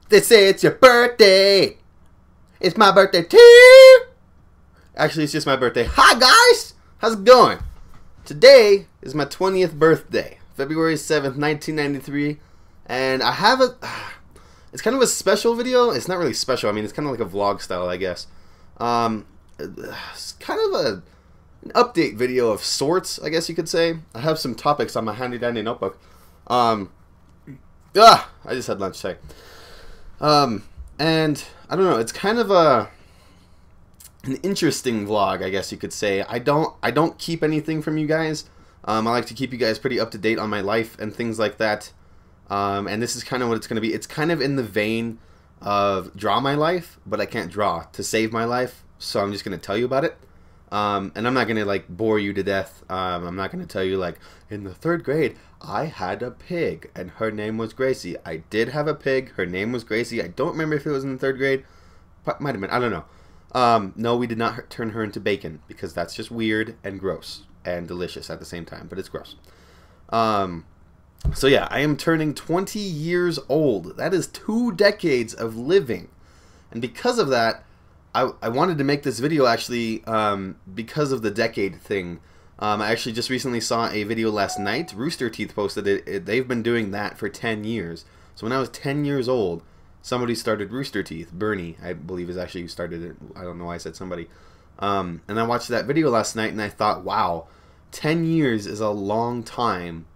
They say it's your birthday. It's my birthday too. Actually, it's just my birthday. Hi guys, how's it going? Today is my 20th birthday, February 7th, 1993, and I have a. It's kind of a special video. It's not really special. I mean, it's kind of like a vlog style, I guess. It's kind of an update video of sorts, I guess you could say. I have some topics on my handy dandy notebook. I just had lunch today. And I don't know. It's kind of an interesting vlog, I guess you could say. I don't keep anything from you guys. I like to keep you guys pretty up to date on my life and things like that. And this is kind of what it's going to be. It's kind of in the vein of draw my life, but I can't draw to save my life, so I'm just going to tell you about it. And I'm not going to like bore you to death. I'm not going to tell you like, in the 3rd grade, I had a pig and her name was Gracie. I did have a pig. Her name was Gracie. I don't remember if it was in the 3rd grade. Might have been. I don't know. No, we did not turn her into bacon because that's just weird and gross and delicious at the same time, but it's gross. So yeah, I am turning 20 years old. That is 2 decades of living. And because of that, I wanted to make this video actually because of the decade thing. I actually just recently saw a video last night. Rooster Teeth posted it. They've been doing that for 10 years. So when I was 10 years old, somebody started Rooster Teeth. Bernie, I believe, is actually who started it. I don't know why I said somebody. And I watched that video last night and I thought, wow, 10 years is a long time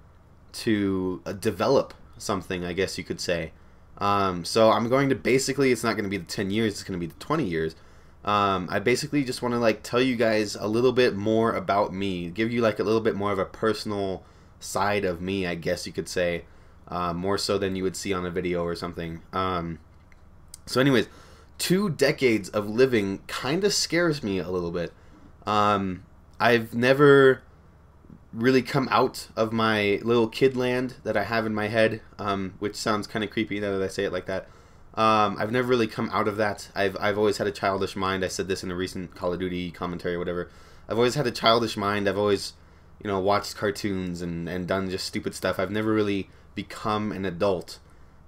to develop something, I guess you could say. So I'm going to basically, it's not going to be the 10 years, it's going to be the 20 years. I basically just want to like tell you guys a little bit more about me, give you like a little bit more of a personal side of me, I guess you could say, more so than you would see on a video or something. So anyways, 2 decades of living kind of scares me a little bit. I've never really come out of my little kid land that I have in my head, which sounds kind of creepy now that I say it like that. I've never really come out of that. I've always had a childish mind. I said this in a recent Call of Duty commentary or whatever. I've always had a childish mind. I've always, you know, watched cartoons and done just stupid stuff. I've never really become an adult,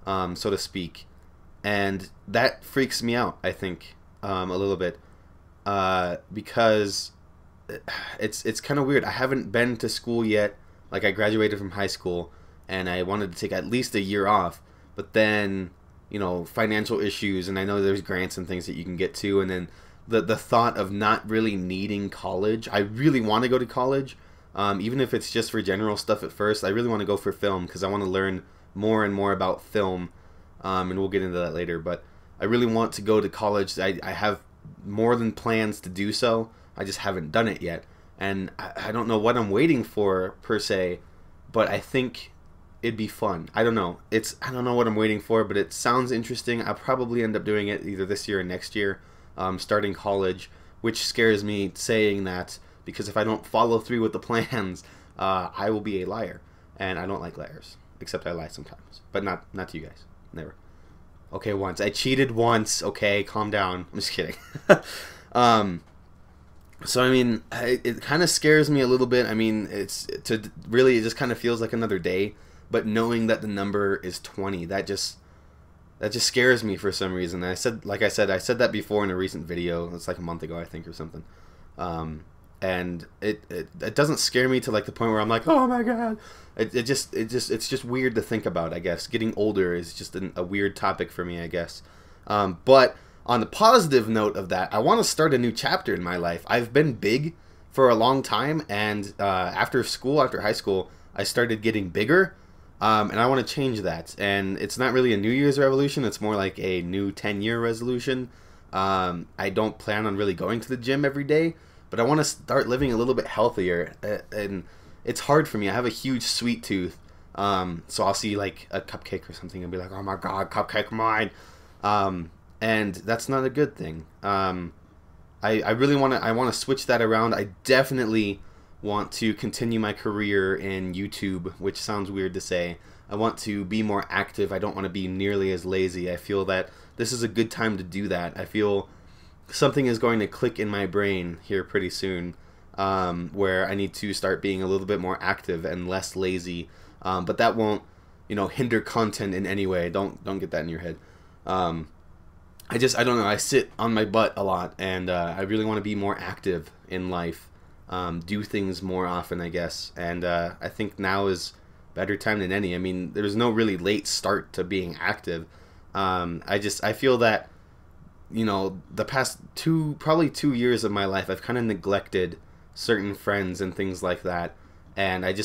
so to speak. And that freaks me out, I think, a little bit, because it's kind of weird. I haven't been to school yet. Like, I graduated from high school and I wanted to take at least a year off, but then, you know, financial issues, and I know there's grants and things that you can get to, and then the thought of not really needing college. I really want to go to college, even if it's just for general stuff at first. I really want to go for film because I want to learn more and more about film, and we'll get into that later, but I really want to go to college. I have more than plans to do so. I just haven't done it yet, and I don't know what I'm waiting for per se, but I think it'd be fun. I don't know. I don't know what I'm waiting for, but it sounds interesting. I'll probably end up doing it either this year or next year, starting college, which scares me saying that, because if I don't follow through with the plans, I will be a liar, and I don't like liars, except I lie sometimes, but not to you guys. Never. Okay, once. I cheated once. Okay, calm down. I'm just kidding. So, I mean, it kind of scares me a little bit. I mean, it just kind of feels like another day. But knowing that the number is 20, that just scares me for some reason. I said that before in a recent video. It's like a month ago, I think, or something. And it doesn't scare me to like the point where I'm like, oh my god. It's just weird to think about, I guess. Getting older is just a weird topic for me, I guess. But on the positive note of that, I want to start a new chapter in my life. I've been big for a long time, and after high school, I started getting bigger, and I want to change that. And it's not really a New Year's resolution, it's more like a new 10-year resolution. I don't plan on really going to the gym every day, but I want to start living a little bit healthier, and it's hard for me. I have a huge sweet tooth, so I'll see like a cupcake or something and be like, oh my god, cupcake mine. And that's not a good thing. I really want to switch that around. I definitely want to continue my career in YouTube, which sounds weird to say. I want to be more active. I don't want to be nearly as lazy. I feel that this is a good time to do that. I feel something is going to click in my brain here pretty soon, where I need to start being a little bit more active and less lazy. But that won't, hinder content in any way. Don't get that in your head. I don't know, I sit on my butt a lot, and I really want to be more active in life, do things more often, I guess, and I think now is better time than any. I mean, there's no really late start to being active. I feel that, you know, the past probably 2 years of my life, I've kind of neglected certain friends and things like that, and I've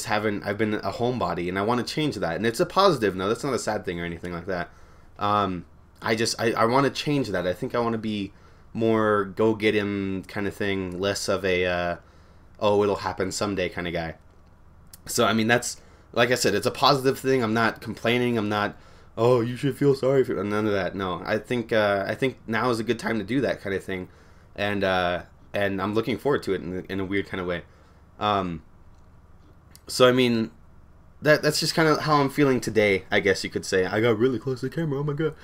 been a homebody, and I want to change that, and it's a positive. No, that's not a sad thing or anything like that. I want to change that. I think I want to be more go get him kind of thing, less of a oh, it'll happen someday kind of guy. So I mean, that's, like I said, it's a positive thing. I'm not complaining. I'm not, oh, you should feel sorry for, none of that. No, I think now is a good time to do that kind of thing, and I'm looking forward to it in a weird kind of way. So I mean, that's just kind of how I'm feeling today, I guess you could say. I got really close to the camera. Oh my god.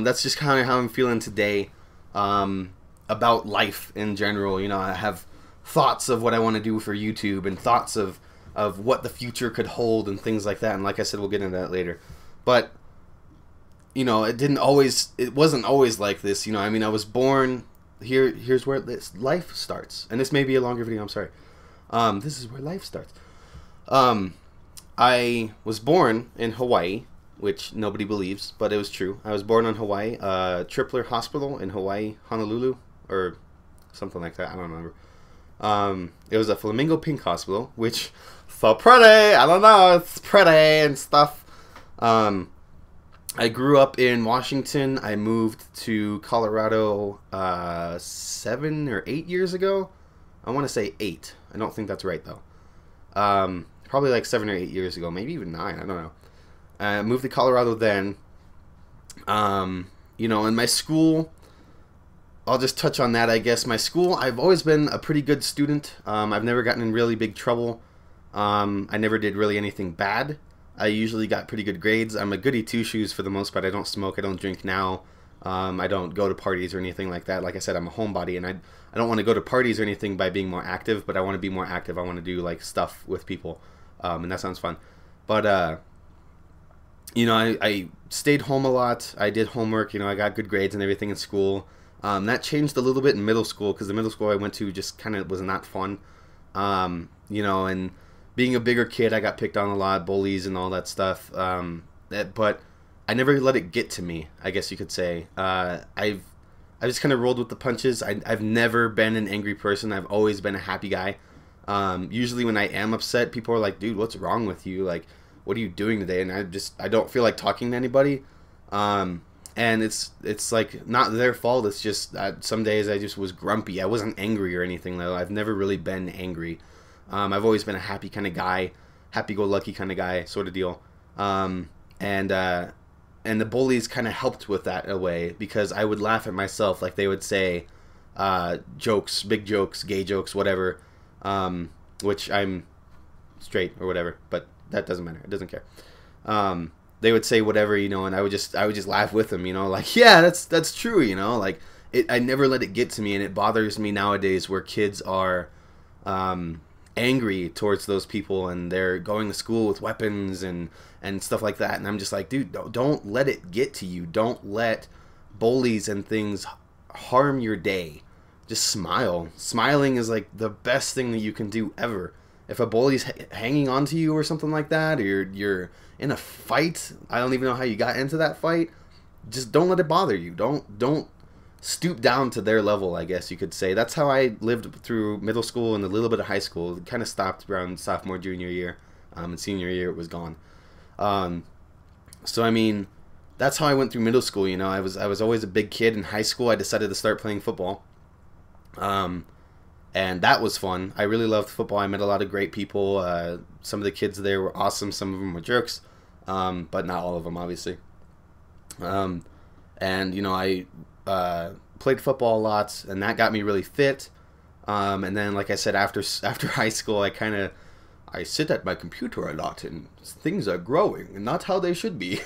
That's just kind of how I'm feeling today, about life in general. You know, I have thoughts of what I want to do for YouTube, and thoughts of what the future could hold and things like that. And like I said, we'll get into that later. But, you know, it wasn't always like this. You know, I mean, I was born here. Here's where this life starts. And this may be a longer video. I'm sorry. This is where life starts. I was born in Hawaii, which nobody believes, but it was true. I was born in Hawaii, Tripler Hospital in Hawaii, Honolulu, or something like that. I don't remember. It was a flamingo pink hospital, which, so pretty. I don't know, it's pretty and stuff. I grew up in Washington. I moved to Colorado 7 or 8 years ago. I want to say 8. I don't think that's right though. Probably like 7 or 8 years ago, maybe even 9. I don't know. I moved to Colorado then. You know, in my school, I'll just touch on that, I guess. My school, I've always been a pretty good student. I've never gotten in really big trouble. I never did really anything bad. I usually got pretty good grades. I'm a goody two-shoes for the most part. I don't smoke. I don't drink now. I don't go to parties or anything like that. Like I said, I'm a homebody, and I don't want to go to parties or anything by being more active, but I want to be more active. I want to do, like, stuff with people, and that sounds fun. But, you know, I stayed home a lot. I did homework. You know, I got good grades and everything in school. That changed a little bit in middle school, because the middle school I went to just kind of was not fun. You know, and being a bigger kid, I got picked on a lot, bullies and all that stuff. But I never let it get to me, I guess you could say. I just kind of rolled with the punches. I've never been an angry person. I've always been a happy guy. Usually when I am upset, people are like, dude, what's wrong with you? Like, what are you doing today? And I don't feel like talking to anybody. And it's like not their fault. It's just some days I just was grumpy. I wasn't angry or anything though. I've never really been angry. I've always been a happy kind of guy, happy-go-lucky kind of guy, sort of deal. And the bullies kind of helped with that in a way, because I would laugh at myself. Like, they would say jokes, big jokes, gay jokes, whatever, which I'm straight or whatever, but that doesn't matter. It doesn't care. They would say whatever, you know, and I would just laugh with them, you know, like, yeah, that's true, you know, like, I never let it get to me, and it bothers me nowadays where kids are angry towards those people, and they're going to school with weapons and stuff like that, and I'm just like, dude, don't let it get to you. Don't let bullies and things harm your day. Just smile. Smiling is like the best thing that you can do ever. If a bully's hanging on to you or something like that, or you're in a fight, I don't even know how you got into that fight, just don't let it bother you. Don't stoop down to their level, I guess you could say. That's how I lived through middle school and a little bit of high school. It kind of stopped around sophomore, junior year. And senior year, it was gone. So, I mean, that's how I went through middle school, you know. I was always a big kid. In high school, I decided to start playing football. And that was fun. I really loved football. I met a lot of great people. Some of the kids there were awesome. Some of them were jerks. But not all of them, obviously. And, you know, I played football a lot, and that got me really fit. And then, like I said, after high school, I sit at my computer a lot, and things are growing, and not how they should be.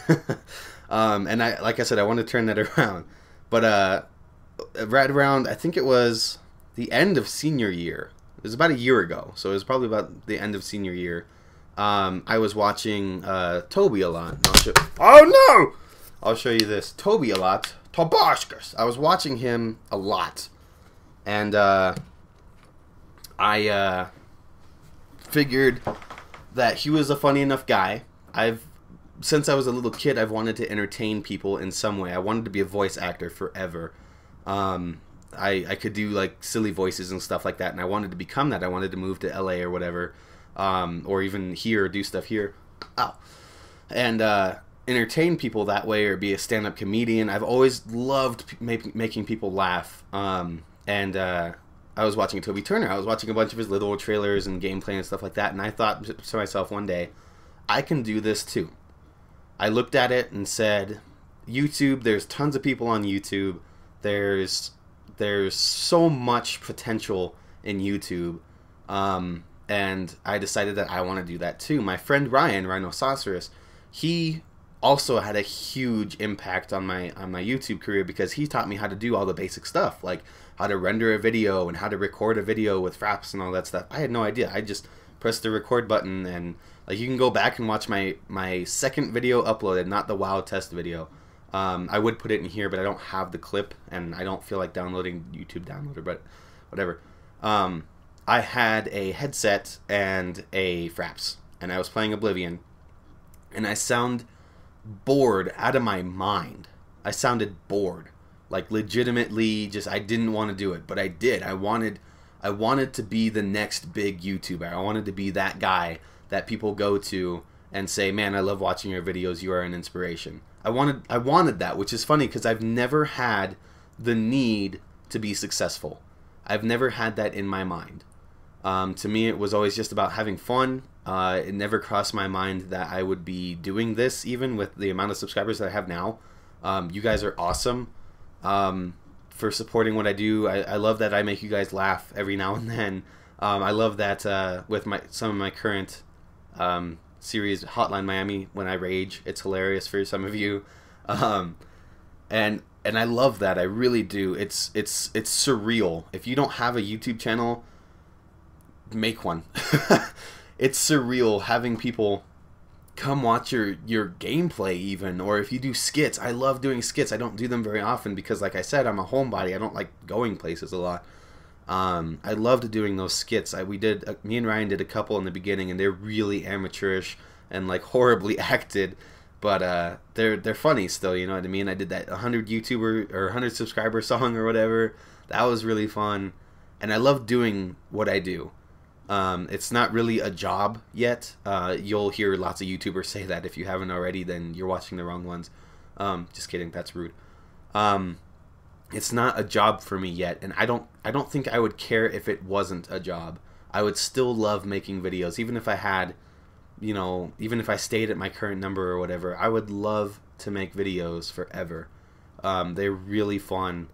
And like I said, I want to turn that around. But right around, I think it was the end of senior year. It was about a year ago, so it was probably about the end of senior year. I was watching Toby a lot. Oh no! I'll show you this. Toby a lot. Toboshkas. I was watching him a lot. And I figured that he was a funny enough guy. Since I was a little kid, I've wanted to entertain people in some way. I wanted to be a voice actor forever. I could do like silly voices and stuff like that, and I wanted to become that. I wanted to move to LA or whatever, or even here, do stuff here. Ow. And entertain people that way, or be a stand-up comedian. I've always loved making people laugh. I was watching Toby Turner. I was watching a bunch of his little trailers and gameplay and stuff like that, and I thought to myself one day, I can do this too. I looked at it and said, YouTube, there's tons of people on YouTube. There's so much potential in YouTube. And I decided that I want to do that too. My friend Ryan, Rhinoceros, he also had a huge impact on my YouTube career, because he taught me how to do all the basic stuff, like how to render a video and how to record a video with fraps and all that stuff. I had no idea. I just pressed the record button, and like, you can go back and watch my second video uploaded, not the WoW test video. I would put it in here, but I don't have the clip, and I don't feel like downloading YouTube Downloader, but whatever. I had a headset and a fraps, and I was playing Oblivion, and I sound bored out of my mind. I sounded bored, like legitimately, just I didn't want to do it, but I did. I wanted to be the next big YouTuber. I wanted to be that guy that people go to and say, man, I love watching your videos, you are an inspiration. I wanted that, which is funny because I've never had the need to be successful. I've never had that in my mind. To me, it was always just about having fun. It never crossed my mind that I would be doing this, even with the amount of subscribers that I have now. You guys are awesome for supporting what I do. I love that I make you guys laugh every now and then. I love that with some of my current series, Hotline Miami, when I rage, it's hilarious for some of you. And I love that. I really do. It's surreal. If you don't have a YouTube channel, make one. It's surreal having people come watch your gameplay even, or if you do skits. I love doing skits. I don't do them very often because, like I said, I'm a homebody. I don't like going places a lot. I loved doing those skits. Me and Ryan did a couple in the beginning, and they're really amateurish and like horribly acted, but they're funny still, you know what I mean? I did that 100 YouTuber or 100 subscriber song or whatever. That was really fun, and I love doing what I do. It's not really a job yet. You'll hear lots of YouTubers say that. If you haven't already, then you're watching the wrong ones. Just kidding, that's rude. It's not a job for me yet, and I don't think I would care if it wasn't a job. I would still love making videos, even if I had, even if I stayed at my current number or whatever. I would love to make videos forever. They're really fun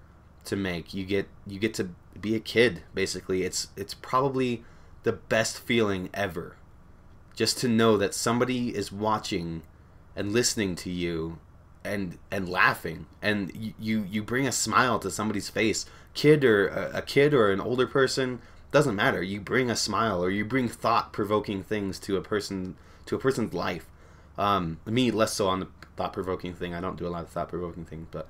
to make. You get to be a kid, basically. It's probably the best feeling ever, just to know that somebody is watching and listening to you and laughing, and you bring a smile to somebody's face. A kid or an older person, doesn't matter. You bring a smile, or you bring thought-provoking things to a person's life. Me less so on the thought-provoking thing. I don't do a lot of thought-provoking things, but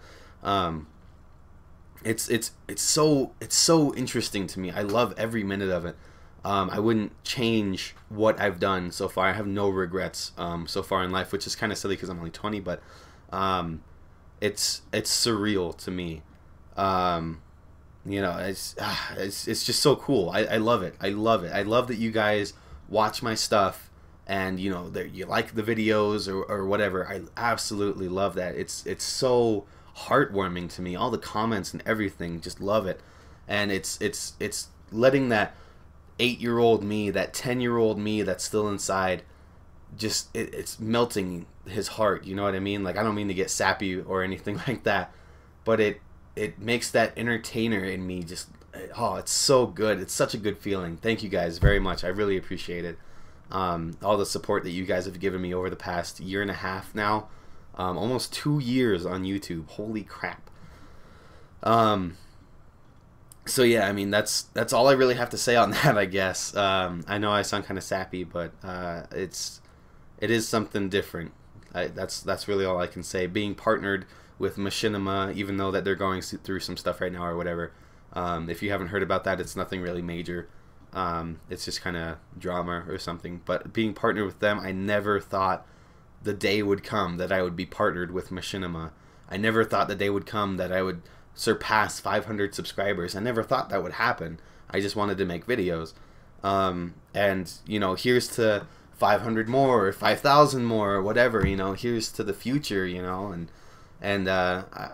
it's so interesting to me. I love every minute of it. I wouldn't change what I've done so far. I have no regrets so far in life, which is kind of silly because I'm only 20, but it's surreal to me. It's just so cool. I love it. I love it. I love that you guys watch my stuff, and that you like the videos or whatever. I absolutely love that. It's so heartwarming to me. All the comments and everything, just love it. And it's letting that 8-year-old me, that 10-year-old me that's still inside, just it's melting his heart. You know what I mean? Like, I don't mean to get sappy or anything like that, but it makes that entertainer in me just, it's so good. It's such a good feeling. Thank you guys very much. I really appreciate it. All the support that you guys have given me over the past year and a half now, almost 2 years on YouTube. Holy crap. So yeah, I mean, that's all I really have to say on that, I guess. I know I sound kind of sappy, but it is something different. That's really all I can say. Being partnered with Machinima, even though that they're going through some stuff right now or whatever. If you haven't heard about that, it's nothing really major. It's just kind of drama or something. But being partnered with them, I never thought the day would come that I would be partnered with Machinima. I never thought the day would come that I would surpass 500 subscribers. I never thought that would happen. I just wanted to make videos. And, you know, here's to 500 more or 5,000 more or whatever, you know, here's to the future, you know, and I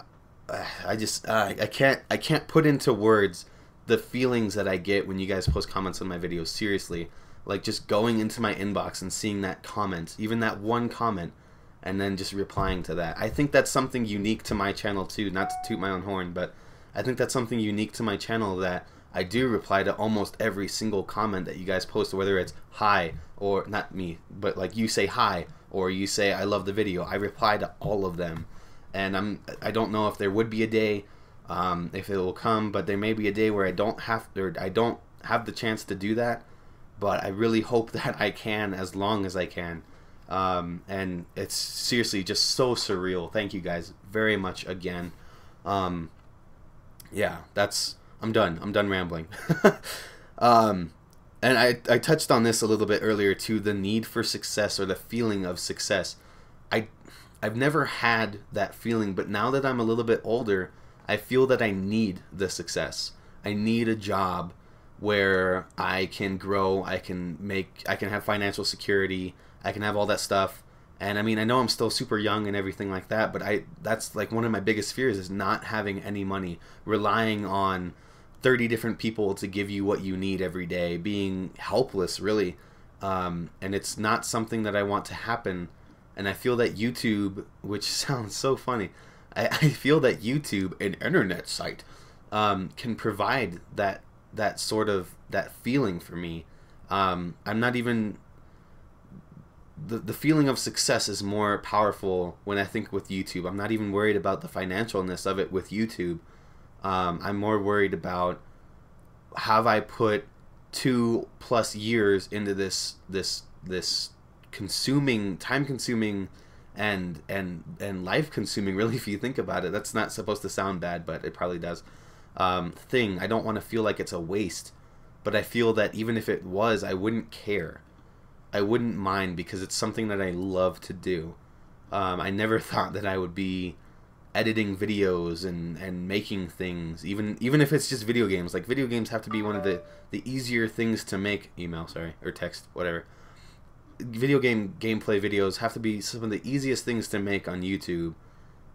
can't put into words the feelings that I get when you guys post comments on my videos. Seriously, like just going into my inbox and seeing that comment, even that one comment, and then just replying to that. I think that's something unique to my channel too, not to toot my own horn, but I think that's something unique to my channel, that I do reply to almost every single comment that you guys post, whether it's hi, or not me, but like you say hi, or you say I love the video. I reply to all of them. And I don't know if there would be a day, if it will come, but there may be a day where I don't have the chance to do that. But I really hope that I can, as long as I can. And it's seriously just so surreal. Thank you guys very much again. Yeah, I'm done rambling. And I touched on this a little bit earlier too, the need for success, or the feeling of success. I've never had that feeling, but now that I'm a little bit older, I feel that I need the success. I need a job where I can grow, I can have financial security, I can have all that stuff. And I mean, I know I'm still super young and everything like that, but that's like one of my biggest fears, is not having any money, relying on 30 different people to give you what you need every day, being helpless, really. And it's not something that I want to happen. And I feel that YouTube, which sounds so funny, I feel that YouTube, an internet site, can provide that sort of, that feeling for me. I'm not even, the feeling of success is more powerful when I think with YouTube. I'm not even worried about the financialness of it with YouTube. I'm more worried about, have I put 2+ years into this time consuming and life consuming, really, if you think about it. That's not supposed to sound bad, but it probably does. Thing. I don't want to feel like it's a waste, but I feel that even if it was, I wouldn't care. I wouldn't mind, because it's something that I love to do. I never thought that I would be editing videos and making things, even if it's just video games. Like, video games have to be one of the easier things to make. Email, sorry, or text, whatever. Video game gameplay videos have to be some of the easiest things to make on YouTube,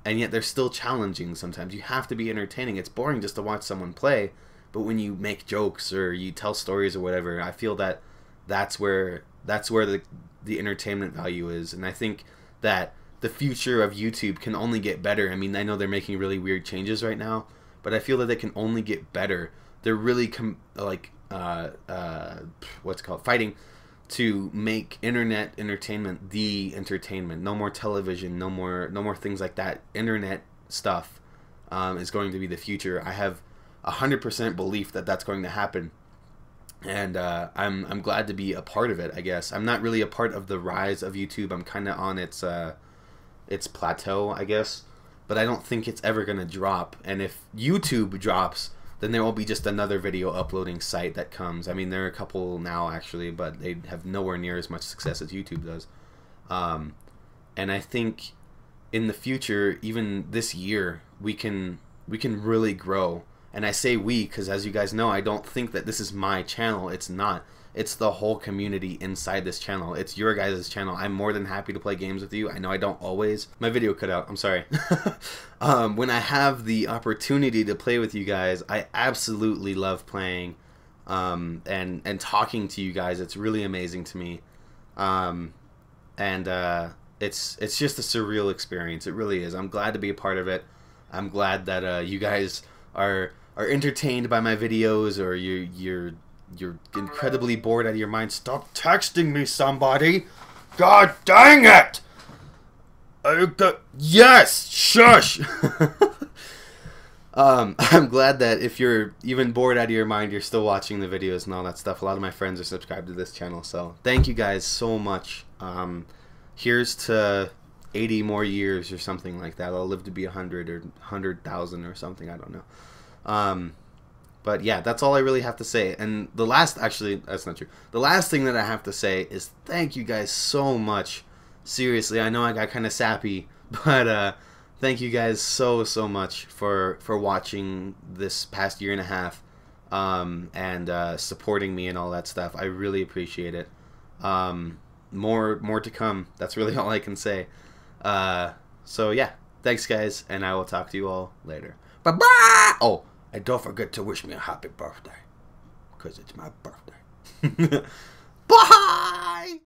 and yet they're still challenging sometimes. You have to be entertaining. It's boring just to watch someone play, but when you make jokes or you tell stories or whatever, I feel that that's where the entertainment value is. And I think that the future of YouTube can only get better. I mean, I know they're making really weird changes right now, but I feel that they can only get better. They're really fighting to make internet entertainment the entertainment. No more television, no more things like that. Internet stuff is going to be the future. I have 100% belief that that's going to happen, and I'm glad to be a part of it. I guess I'm not really a part of the rise of YouTube. I'm kind of on its plateau, I guess, but I don't think it's ever gonna drop. And if YouTube drops, then there will be just another video uploading site that comes. I mean, there are a couple now, actually, but they have nowhere near as much success as YouTube does. And I think in the future, even this year, we can really grow. And I say we because, as you guys know, I don't think that this is my channel. It's not. It's the whole community inside this channel. It's your guys' channel. I'm more than happy to play games with you. I know I don't always. My video cut out. I'm sorry. When I have the opportunity to play with you guys, I absolutely love playing and talking to you guys. It's really amazing to me. It's just a surreal experience. It really is. I'm glad to be a part of it. I'm glad that you guys are entertained by my videos, or you're incredibly bored out of your mind. Stop texting me, somebody! God dang it! Yes! Shush! I'm glad that if you're even bored out of your mind, you're still watching the videos and all that stuff. A lot of my friends are subscribed to this channel, so thank you guys so much. Here's to 80 more years or something like that. I'll live to be 100 or 100,000 or something. I don't know. But yeah, that's all I really have to say. And the last, actually, that's not true. The last thing that I have to say is thank you guys so much. Seriously, I know I got kind of sappy, but thank you guys so much for watching this past year and a half, and supporting me and all that stuff. I really appreciate it. More to come. That's really all I can say. So yeah, thanks guys, and I will talk to you all later. Bye bye. Oh, and don't forget to wish me a happy birthday, because it's my birthday. Bye.